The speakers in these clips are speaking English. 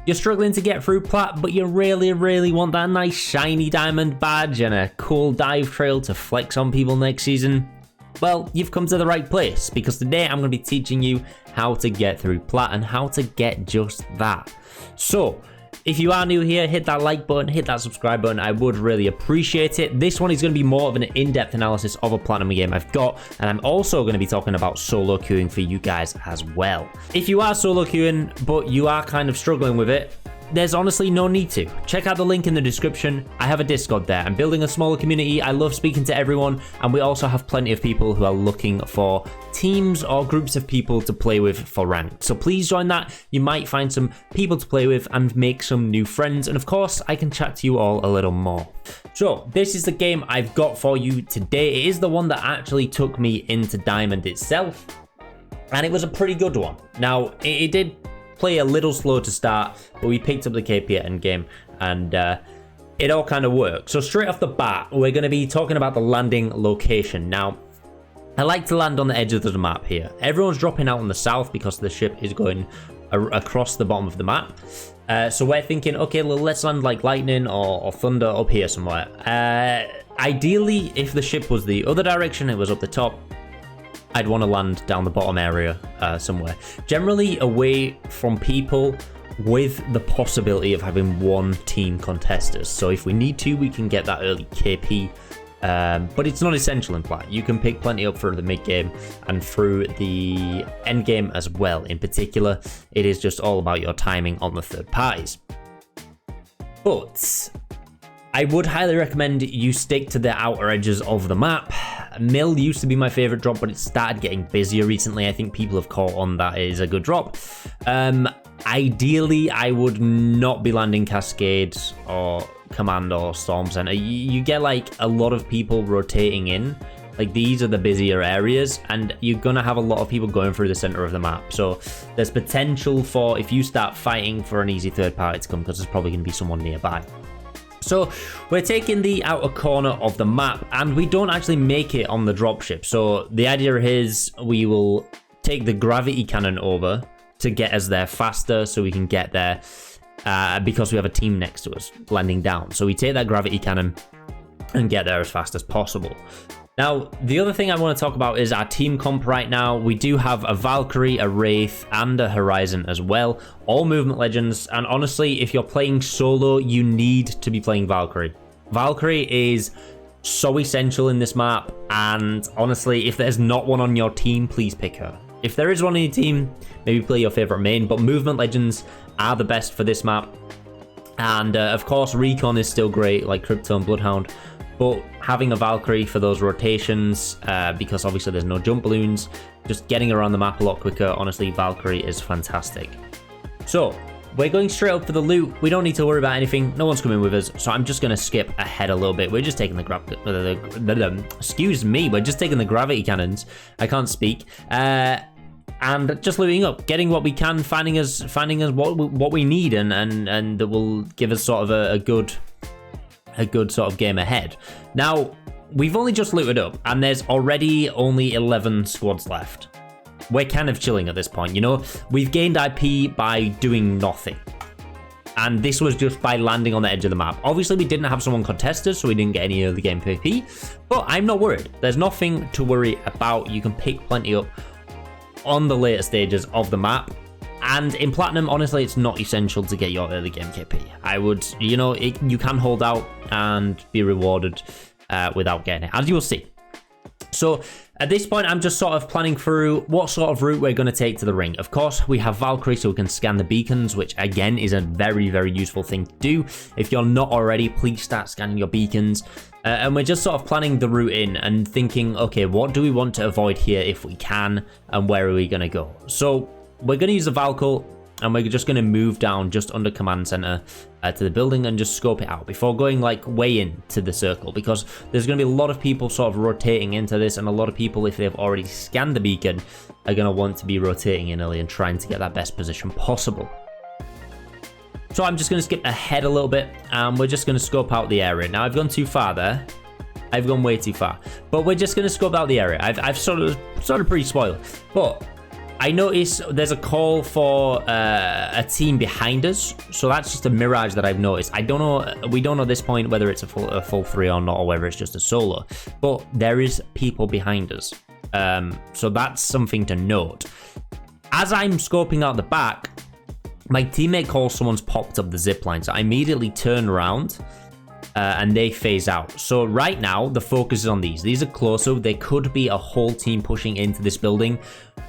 You're struggling to get through Plat, but you really want that nice shiny diamond badge and a cool dive trail to flex on people next season? Well, you've come to the right place, because today I'm going to be teaching you how to get through Plat and how to get just that. So, if you are new here, hit that like button, hit that subscribe button. I would really appreciate it. This one is going to be more of an in-depth analysis of a platinum game I've got, and I'm also going to be talking about solo queuing for you guys as well. If you are solo queuing, but you are kind of struggling with it, there's honestly no need to. Check out the link in the description. I have a Discord there. I'm building a smaller community. I love speaking to everyone, and we also have plenty of people who are looking for teams or groups of people to play with for ranked. So please join that. You might find some people to play with and make some new friends, and of course I can chat to you all a little more. So this is the game I've got for you today. It is the one that actually took me into Diamond itself, and it was a pretty good one. Now it did play a little slow to start, but we picked up the KP at endgame, and it all kind of worked. So straight off the bat, we're going to be talking about the landing location. Now, I like to land on the edge of the map here. Everyone's dropping out on the south because the ship is going across the bottom of the map. So we're thinking, okay, well, let's land like lightning or thunder up here somewhere. Ideally, if the ship was the other direction, it was up the top, I'd want to land down the bottom area somewhere. Generally away from people, with the possibility of having one team contesters. So if we need to, we can get that early KP. But it's not essential in Plat. You can pick plenty up for the mid game and through the end game as well. In particular, it is just all about your timing on the third parties. But I would highly recommend you stick to the outer edges of the map. Mill used to be my favorite drop, but it started getting busier recently. I think people have caught on that it is a good drop. Ideally, I would not be landing Cascade or Command or Storm Center. You get like a lot of people rotating in. Like, these are the busier areas, and you're gonna have a lot of people going through the center of the map. So there's potential for, if you start fighting for an easy third party to come, because there's probably gonna be someone nearby. So we're taking the outer corner of the map, and we don't actually make it on the dropship. So the idea is we will take the gravity cannon over to get us there faster, so we can get there because we have a team next to us landing down. So we take that gravity cannon and get there as fast as possible. Now, the other thing I want to talk about is our team comp right now. We do have a Valkyrie, a Wraith, and a Horizon as well. All movement legends, and honestly, if you're playing solo, you need to be playing Valkyrie. Valkyrie is so essential in this map, and honestly, if there's not one on your team, please pick her. If there is one on your team, maybe play your favorite main, but movement legends are the best for this map. And of course, Recon is still great, like Crypto and Bloodhound. But having a Valkyrie for those rotations, because obviously there's no jump balloons, just getting around the map a lot quicker, honestly, Valkyrie is fantastic. So, we're going straight up for the loot. We don't need to worry about anything. No one's coming with us, so I'm just going to skip ahead a little bit. We're just taking excuse me, we're just taking the gravity cannons. I can't speak. And just looting up, getting what we can, finding us what we need, and that will give us sort of a good sort of game ahead. Now, we've only just looted up, and there's already only 11 squads left. We're kind of chilling at this point, you know? We've gained IP by doing nothing. And this was just by landing on the edge of the map. Obviously, we didn't have someone contest us, so we didn't get any early game PP, but I'm not worried. There's nothing to worry about. You can pick plenty up on the later stages of the map. And in Platinum, honestly, it's not essential to get your early game KP. I would, you know, you can hold out and be rewarded without getting it, as you will see. So at this point, I'm just sort of planning through what sort of route we're going to take to the ring. Of course, we have Valkyrie, so we can scan the beacons, which again is a very, very useful thing to do. If you're not already, please start scanning your beacons. And we're just sort of planning the route in and thinking, okay, what do we want to avoid here if we can, and where are we going to go? So we're going to use the Valkyrie, and we're just going to move down just under command center to the building and just scope it out before going like way into the circle, because there's going to be a lot of people sort of rotating into this, and a lot of people, if they've already scanned the beacon, are going to want to be rotating in early and trying to get that best position possible. So I'm just going to skip ahead a little bit, and we're just going to scope out the area. Now, I've gone too far there. I've gone way too far, but we're just going to scope out the area. I've sort of pretty spoiled, but I notice there's a call for a team behind us, so that's just a mirage that I've noticed. I don't know, we don't know at this point whether it's a full 3 or not, or whether it's just a solo, but there is people behind us. So that's something to note. As I'm scoping out the back, my teammate calls someone's popped up the zip line, so I immediately turn around and they phase out. So right now, the focus is on these. These are closer. There could be a whole team pushing into this building.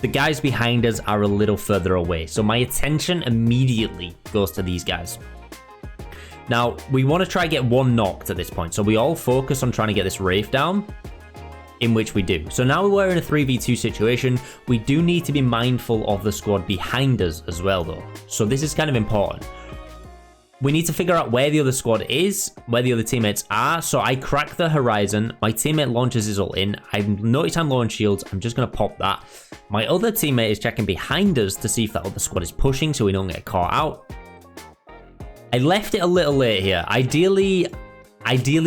The guys behind us are a little further away, so my attention immediately goes to these guys. Now, we want to try to get one knocked at this point, so we all focus on trying to get this Wraith down, in which we do. So now we're in a 3v2 situation. We do need to be mindful of the squad behind us as well, though. So this is kind of important. We need to figure out where the other squad is, where the other teammates are. So I crack the horizon. My teammate launches his ult in. I've noticed I'm low on shields. I'm just going to pop that. My other teammate is checking behind us to see if that other squad is pushing so we don't get caught out. I left it a little late here. Ideally,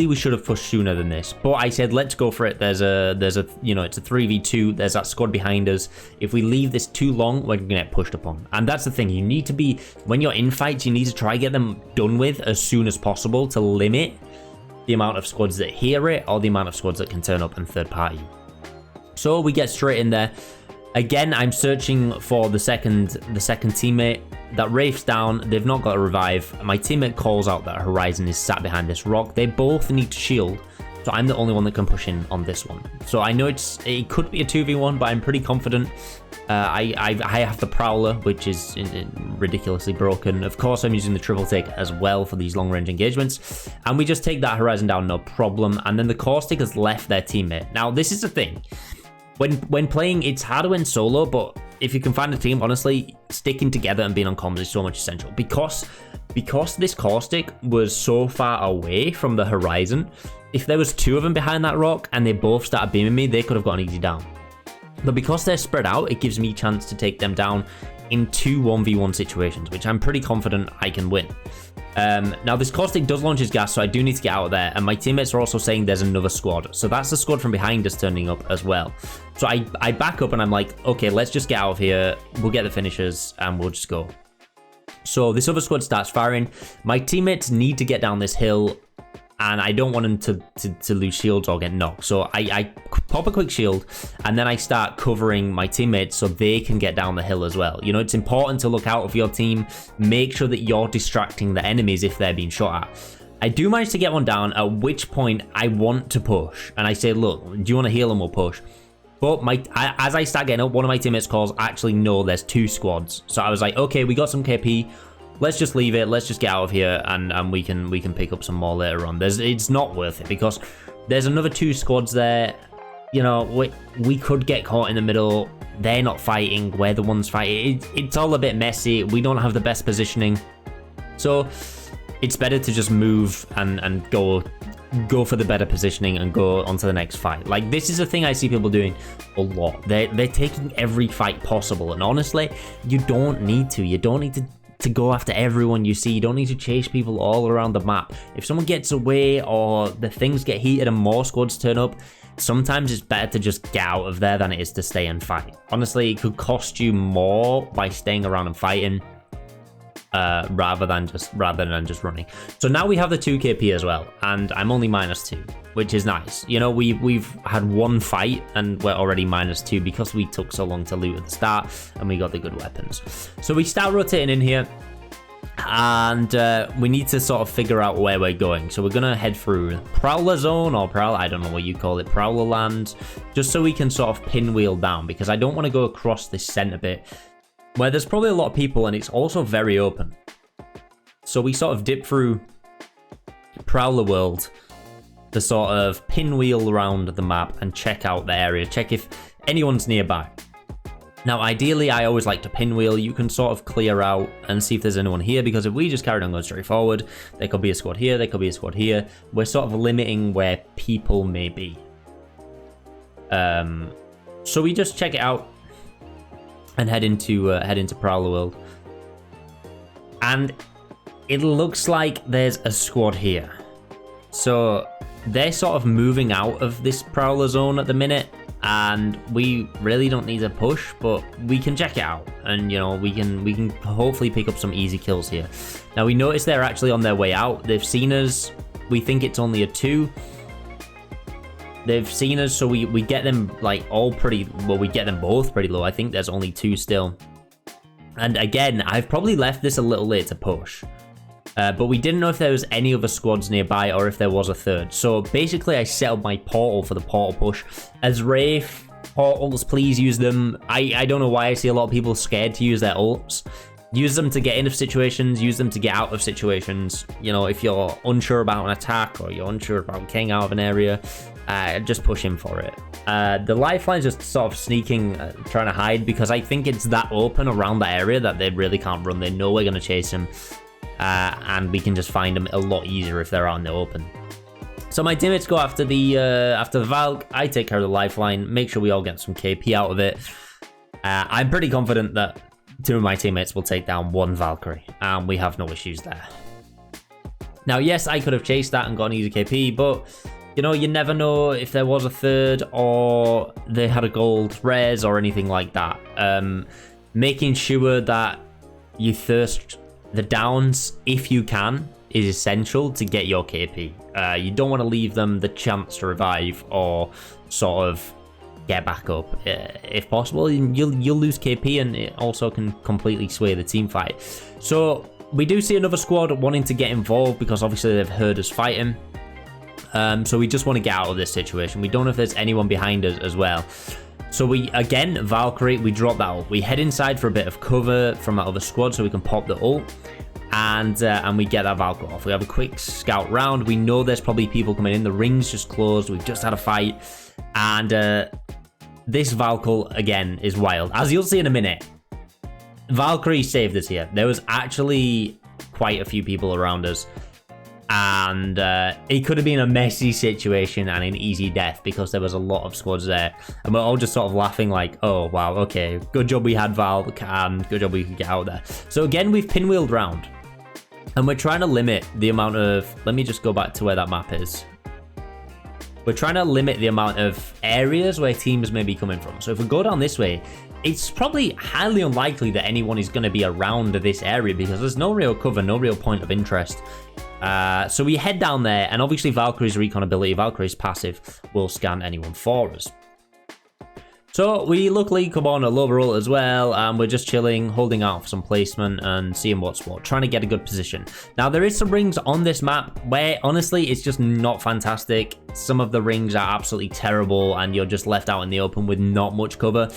we should have pushed sooner than this, but I said, let's go for it. There's a, you know, it's a 3v2. There's that squad behind us. If we leave this too long, we're going to get pushed upon. And that's the thing. You need to be, when you're in fights, you need to try to get them done with as soon as possible to limit the amount of squads that hear it or the amount of squads that can turn up and third party. So we get straight in there. Again, I'm searching for the second teammate. That Wraith's down. They've not got a revive. My teammate calls out that Horizon is sat behind this rock. They both need to shield, so I'm the only one that can push in on this one. So I know it could be a 2v1, but I'm pretty confident. I have the Prowler, which is ridiculously broken. Of course, I'm using the triple take as well for these long-range engagements. And we just take that Horizon down, no problem. And then the Caustic has left their teammate. Now, this is the thing. When playing, it's hard to win solo, but if you can find a team, honestly, sticking together and being on comms is so much essential. Because this Caustic was so far away from the Horizon, if there was 2 of them behind that rock and they both started beaming me, they could have got an easy down. But because they're spread out, it gives me a chance to take them down in 2 1v1 situations, which I'm pretty confident I can win. Now, this Caustic does launch his gas, so I do need to get out of there. And my teammates are also saying there's another squad. So that's the squad from behind us turning up as well. So I back up and I'm like, okay, let's just get out of here. We'll get the finishers and we'll just go. So this other squad starts firing. My teammates need to get down this hill, and I don't want them to lose shields or get knocked. So I pop a quick shield, and then I start covering my teammates so they can get down the hill as well. You know, it's important to look out for your team. Make sure that you're distracting the enemies if they're being shot at. I do manage to get one down, at which point I want to push. And I say, look, do you want to heal and we'll push? But as I start getting up, one of my teammates calls, actually, no, there's 2 squads. So I was like, okay, we got some KP. Let's just leave it. Let's just get out of here, and we can pick up some more later on. It's not worth it because there's another 2 squads there. You know, we could get caught in the middle. They're not fighting. We're the ones fighting. It's all a bit messy. We don't have the best positioning, so it's better to just move and go for the better positioning and go on to the next fight. Like, this is a thing I see people doing a lot. They're taking every fight possible, and honestly, you don't need to. You don't need to go after everyone you see. You don't need to chase people all around the map. If someone gets away or the things get heated and more squads turn up, sometimes it's better to just get out of there than it is to stay and fight. Honestly, it could cost you more by staying around and fighting rather than just running. So now we have the 2 KP as well, and I'm only -2, which is nice. You know, we've had 1 fight and we're already -2 because we took so long to loot at the start and we got the good weapons. So we start rotating in here, and we need to sort of figure out where we're going. So we're gonna head through Prowler Zone, or Prowler, I don't know what you call it, Prowler Land, just so we can sort of pinwheel down, because I don't want to go across this center bit where there's probably a lot of people and it's also very open. So we sort of dip through Prowler World to sort of pinwheel around the map and check out the area, check if anyone's nearby. Now, ideally, I always like to pinwheel. You can sort of clear out and see if there's anyone here, because if we just carried on going straight forward, there could be a squad here, there could be a squad here. We're sort of limiting where people may be. So we just check it out and head into Prowler World. And it looks like there's a squad here. So they're sort of moving out of this Prowler Zone at the minute, and we really don't need to push, but we can check it out, and you know, we can hopefully pick up some easy kills here. Now we notice they're actually on their way out. They've seen us. We think it's only a 2. They've seen us, so we get them like all pretty, well, we get them both pretty low. I think there's only 2 still. And again, I've probably left this a little late to push. But we didn't know if there was any other squads nearby or if there was a third. So basically I set up my portal for the portal push. As Wraith, portals, please use them. I don't know why I see a lot of people scared to use their ults. Use them to get into situations, use them to get out of situations. You know, if you're unsure about an attack or you're unsure about getting out of an area, just push in for it. The lifeline's just sort of sneaking, trying to hide, because I think it's that open around that area that they really can't run. They know we're going to chase him, and we can just find them a lot easier if they're out in the open. So my teammates go after the Valk. I take care of the lifeline, make sure we all get some KP out of it. I'm pretty confident that 2 of my teammates will take down 1 Valkyrie, and we have no issues there. Now, yes, I could have chased that and got an easy KP, but you know, you never know if there was a third or they had a gold res or anything like that. Making sure that you thirst the downs if you can is essential to get your KP. You don't want to leave them the chance to revive or sort of get back up. If possible, you'll lose KP, and it also can completely sway the team fight. So we do see another squad wanting to get involved because obviously they've heard us fighting. So we just want to get out of this situation. We don't know if there's anyone behind us as well. So we, again, Valkyrie, we drop that ult. We head inside for a bit of cover from that other squad so we can pop the ult. And we get that Valkyrie off. We have a quick scout round. We know there's probably people coming in. The ring's just closed. We've just had a fight. And this Valkyrie, again, is wild. As you'll see in a minute, Valkyrie saved us here. There was actually quite a few people around us. And it could have been a messy situation and an easy death because there was a lot of squads there. And we're all just sort of laughing like, oh, wow, okay. Good job we had Val, and good job we could get out there. So again, we've pinwheeled round. And we're trying to limit the amount of... Let me just go back to where that map is. We're trying to limit the amount of areas where teams may be coming from. So if we go down this way, it's probably highly unlikely that anyone is going to be around this area because there's no real cover, no real point of interest. So we head down there, and obviously Valkyrie's recon ability, Valkyrie's passive, will scan anyone for us. So we luckily come on a lower ult as well, and we're just chilling, holding out for some placement and seeing what's what, trying to get a good position. Now there is some rings on this map where honestly it's just not fantastic. Some of the rings are absolutely terrible and you're just left out in the open with not much cover.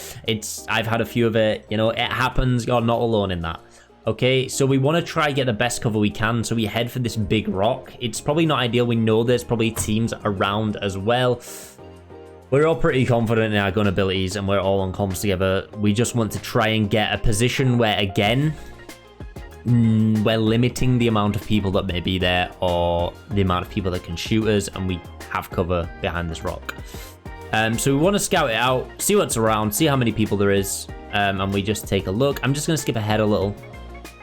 I've had a few of it, you know, it happens, you're not alone in that. Okay, so we want to try get the best cover we can, so we head for this big rock. It's probably not ideal, we know there's probably teams around as well. We're all pretty confident in our gun abilities and we're all on comms together. We just want to try and get a position where, again, we're limiting the amount of people that may be there or the amount of people that can shoot us, and we have cover behind this rock. So we want to scout it out, see what's around, see how many people there is, and we just take a look. I'm just going to skip ahead a little.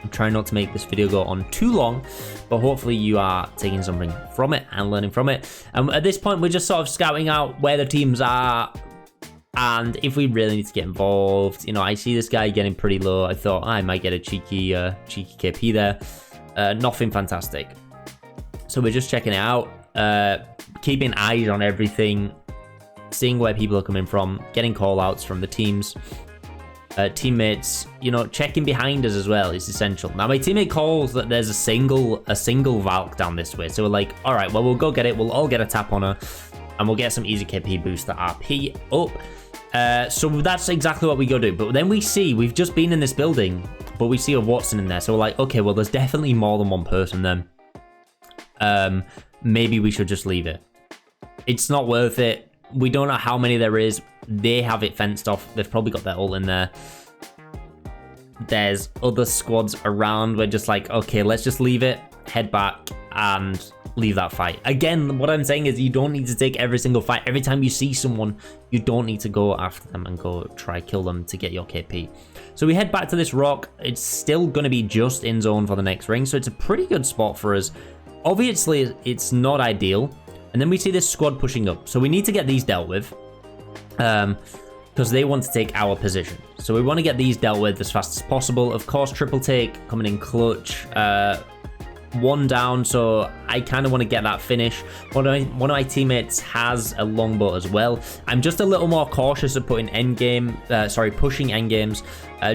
I'm trying not to make this video go on too long, but hopefully you are taking something from it and learning from it. And at this point, we're just sort of scouting out where the teams are, and if we really need to get involved. You know, I see this guy getting pretty low. I thought I might get a cheeky KP there. Nothing fantastic. So we're just checking it out, keeping eyes on everything, seeing where people are coming from, getting call outs from the teams. Teammates, you know, checking behind us as well is essential. Now my teammate calls that there's a single Valk down this way, so we're like, all right, well, we'll go get it. We'll all get a tap on her and we'll get some easy KP boost the RP up. So that's exactly what we go do. But then we see, we've just been in this building, but we see a Wattson in there, so we're like, okay, well, there's definitely more than one person then. Maybe we should just leave it. It's not worth it. We don't know how many there is. They have it fenced off. They've probably got their ult in there. There's other squads around. We're just like, okay, let's just leave it, head back, and leave that fight. Again, what I'm saying is you don't need to take every single fight. Every time you see someone, you don't need to go after them and go try kill them to get your KP. So we head back to this rock. It's still going to be just in zone for the next ring, so it's a pretty good spot for us. Obviously, it's not ideal. And then we see this squad pushing up. So we need to get these dealt with. because they want to take our position. So we want to get these dealt with as fast as possible. Of course, triple take coming in clutch. One down, so I kind of want to get that finish. One of my teammates has a longbow as well. I'm just a little more cautious of pushing endgames,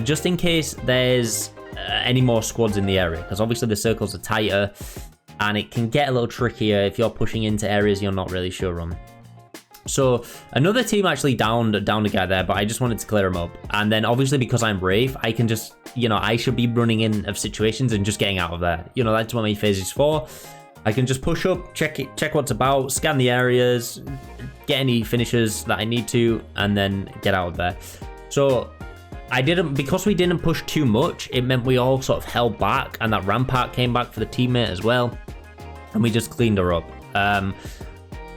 just in case there's any more squads in the area, because obviously the circles are tighter and it can get a little trickier if you're pushing into areas you're not really sure on. So another team actually downed a guy there, but I just wanted to clear him up. And then obviously because I'm Wraith, I can just, I should be running in of situations and just getting out of there. That's what my phase is for. I can just push up, check what's about, scan the areas, get any finishes that I need to, and then get out of there. So because we didn't push too much, it meant we all sort of held back, and that rampart came back for the teammate as well, and we just cleaned her up.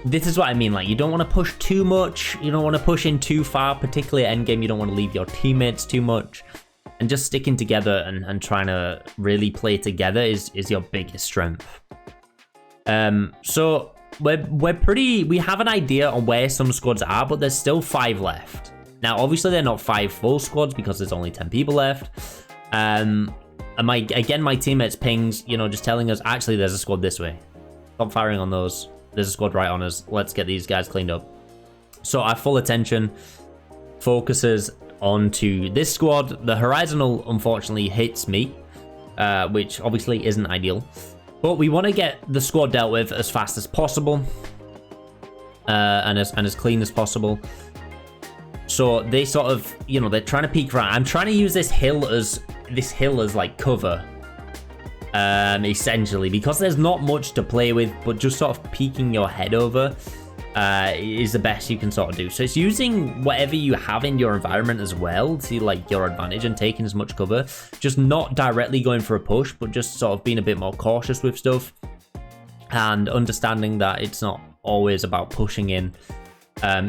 This is what I mean, like, you don't want to push too much, you don't want to push in too far, particularly at endgame. You don't want to leave your teammates too much, and just sticking together and trying to really play together is your biggest strength. So we have an idea on where some squads are, but there's still 5 left. Now, obviously they're not 5 full squads because there's only 10 people left. And my teammates pings, just telling us, actually there's a squad this way. Stop firing on those. There's a squad right on us. Let's get these guys cleaned up. So our full attention focuses onto this squad. The Horizontal unfortunately hits me, which obviously isn't ideal. But we want to get the squad dealt with as fast as possible, and as clean as possible. So they sort of, they're trying to peek right. I'm trying to use this hill as like cover. Essentially, because there's not much to play with, but just sort of peeking your head over is the best you can sort of do. So it's using whatever you have in your environment as well to like your advantage and taking as much cover, just not directly going for a push, but just sort of being a bit more cautious with stuff and understanding that it's not always about pushing in.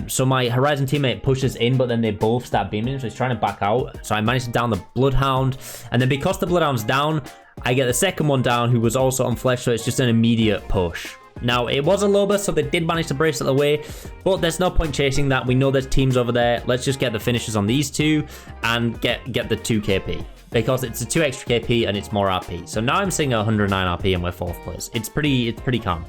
So my Horizon teammate pushes in, but then they both start beaming, so he's trying to back out. So I managed to down the Bloodhound, and then because the Bloodhound's down, I get the second one down, who was also on Flesh, so it's just an immediate push. Now, it was a Loba, so they did manage to brace it away, but there's no point chasing that. We know there's teams over there. Let's just get the finishes on these two and get the 2 KP, because it's a 2 extra KP and it's more RP. So now I'm seeing 109 RP and we're 4th place. It's pretty calm.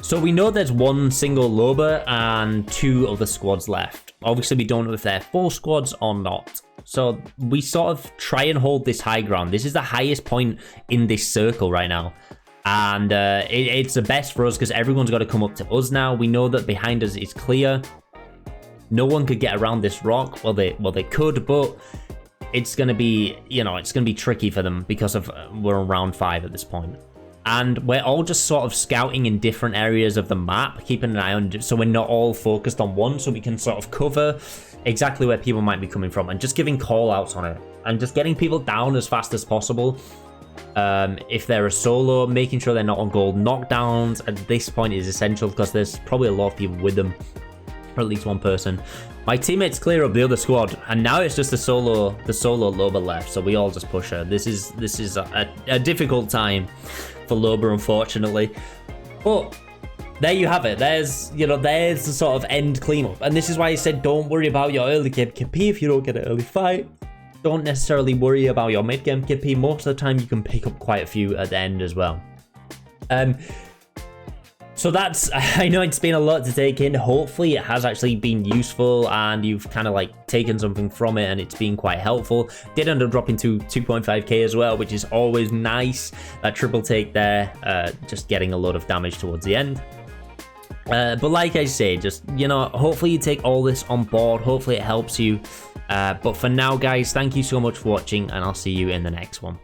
So we know there's 1 single Loba and 2 other squads left. Obviously, we don't know if they're full squads or not. So we sort of try and hold this high ground. This is the highest point in this circle right now. And it's the best for us because everyone's got to come up to us now. We know that behind us is clear. No one could get around this rock. Well, they could, but it's going to be, it's going to be tricky for them because we're on round 5 at this point. And we're all just sort of scouting in different areas of the map, keeping an eye on, so we're not all focused on one, so we can sort of cover exactly where people might be coming from and just giving call outs on it and just getting people down as fast as possible. If they're a solo, making sure they're not on gold knockdowns at this point is essential because there's probably a lot of people with them, or at least one person. My teammates clear up the other squad, and now it's just the solo Loba left, so we all just push her. This is a difficult time for Loba, unfortunately, but there you have it. There's the sort of end cleanup, and this is why I said don't worry about your early game KP if you don't get an early fight. Don't necessarily worry about your mid game KP. Most of the time, you can pick up quite a few at the end as well. So that's, I know it's been a lot to take in. Hopefully it has actually been useful and you've kind of like taken something from it and it's been quite helpful. Did end up dropping to 2.5k as well, which is always nice. That triple take there, just getting a lot of damage towards the end. But like I say, just, hopefully you take all this on board. Hopefully it helps you. But for now, guys, thank you so much for watching and I'll see you in the next one.